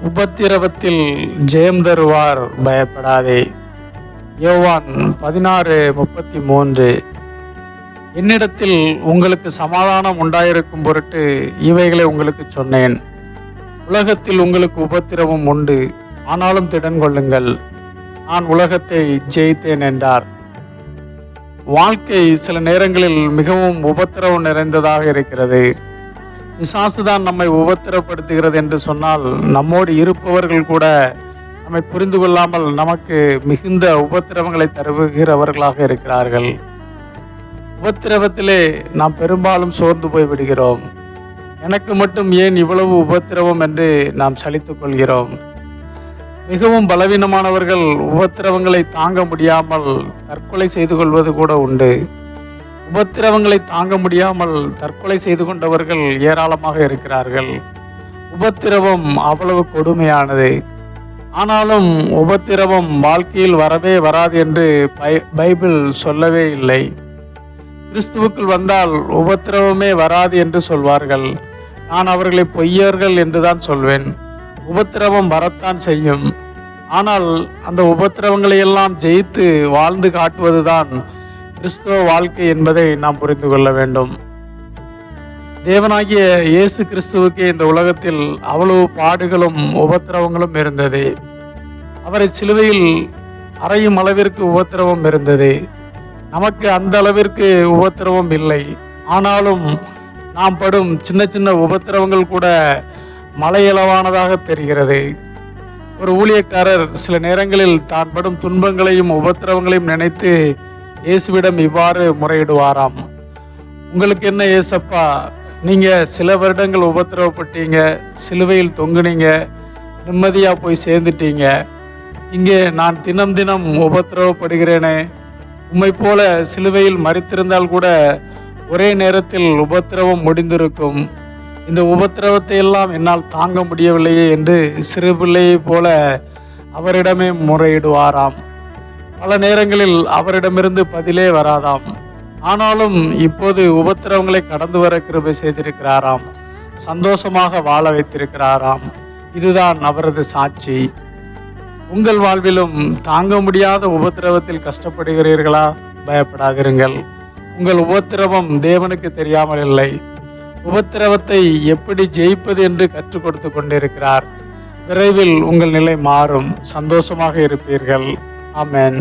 உபத்திரவத்தில் ஜெயம் தருவார், பயப்படாதே. யோவான் 16:33. என்னிடத்தில் உங்களுக்கு சமாதானம் உண்டாயிருக்கும் பொருட்டு இவைகளை உங்களுக்கு சொன்னேன். உலகத்தில் உங்களுக்கு உபத்திரவம் உண்டு, ஆனாலும் திடன் கொள்ளுங்கள், நான் உலகத்தை ஜெயித்தேன் என்றார். வாழ்க்கை சில நேரங்களில் மிகவும் உபத்திரவம் நிறைந்ததாக இருக்கிறது. பிசாசுதான் நம்மை உபத்திரப்படுத்துகிறது என்று சொன்னால், நம்மோடு இருப்பவர்கள் கூட நம்மை புரிந்து கொள்ளாமல் நமக்கு மிகுந்த உபத்திரவங்களை தருகிறவர்களாக இருக்கிறார்கள். உபத்திரவத்திலே நாம் பெரும்பாலும் சோர்ந்து போய் விடுகிறோம். எனக்கு மட்டும் ஏன் இவ்வளவு உபத்திரவம் என்று நாம் சலித்துக் கொள்கிறோம். மிகவும் பலவீனமானவர்கள் உபத்திரவங்களை தாங்க முடியாமல் தற்கொலை செய்து கொள்வது கூட உண்டு. உபத்திரவங்களை தாங்க முடியாமல் தற்கொலை செய்து கொண்டவர்கள் ஏராளமாக இருக்கிறார்கள். உபத்திரவம் அவ்வளவு கொடுமையானது. ஆனாலும் உபத்திரவம் வாழ்க்கையில் வரவே வராது என்று பைபிள் சொல்லவே இல்லை. கிறிஸ்துவுக்குள் வந்தால் உபத்திரவமே வராது என்று சொல்வார்கள். நான் அவர்களை பொய்யர்கள் என்றுதான் சொல்வேன். உபத்திரவம் வரத்தான் செய்யும். ஆனால் அந்த உபத்திரவங்களை எல்லாம் ஜெயித்து வாழ்ந்து காட்டுவதுதான் கிறிஸ்துவ வாழ்க்கை என்பதை நாம் புரிந்து கொள்ள வேண்டும். தேவனாகிய இயேசு கிறிஸ்துவுக்கே இந்த உலகத்தில் அவ்வளவு பாடுகளும் உபத்திரவங்களும் இருந்தது. அவரை சிலுவையில் அறையும் அளவிற்கு உபத்திரவம் இருந்தது. நமக்கு அந்த அளவிற்கு உபத்திரவம் இல்லை. ஆனாலும் நாம் படும் சின்ன சின்ன உபத்திரவங்கள் கூட மலையளவானதாக தெரிகிறது. ஒரு ஊழியக்காரர் சில நேரங்களில் தான் படும் துன்பங்களையும் உபத்திரவங்களையும் நினைத்து இயேசுவிடம் இவ்வாறு முறையிடுவாராம். உங்களுக்கு என்ன ஏசப்பா, நீங்க சில வருடங்கள் உபத்திரவப்பட்டீங்க, சிலுவையில் தொங்குனீங்க, நிம்மதியா போய் சேர்ந்துட்டீங்க. இங்கே நான் தினம் தினம் உபத்திரவப்படுகிறேனே. உம்மை போல சிலுவையில் மரித்திருந்தால் கூட ஒரே நேரத்தில் உபத்திரவம் முடிந்திருக்கும். இந்த உபத்திரவத்தை எல்லாம் என்னால் தாங்க முடியவில்லையே என்று சிறு பிள்ளையை போல அவரிடமே முறையிடுவாராம். பல நேரங்களில் அவரிடமிருந்து பதிலே வராதாம். ஆனாலும் இப்போது உபத்திரவங்களை கடந்து வர கிருபை செய்திருக்கிறாராம். சந்தோஷமாக வாழ வைத்திருக்கிறாராம். இதுதான் அவரது சாட்சி. உங்கள் வாழ்விலும் தாங்க முடியாத உபத்திரவத்தில் கஷ்டப்படுகிறீர்களா? பயப்படாதிருங்கள். உங்கள் உபத்திரவம் தேவனுக்கு தெரியாமல் இல்லை. உபத்திரவத்தை எப்படி ஜெயிப்பது என்று கற்றுக் கொடுத்து கொண்டிருக்கிறார். விரைவில் உங்கள் நிலை மாறும். சந்தோஷமாக இருப்பீர்கள். ஆமென்.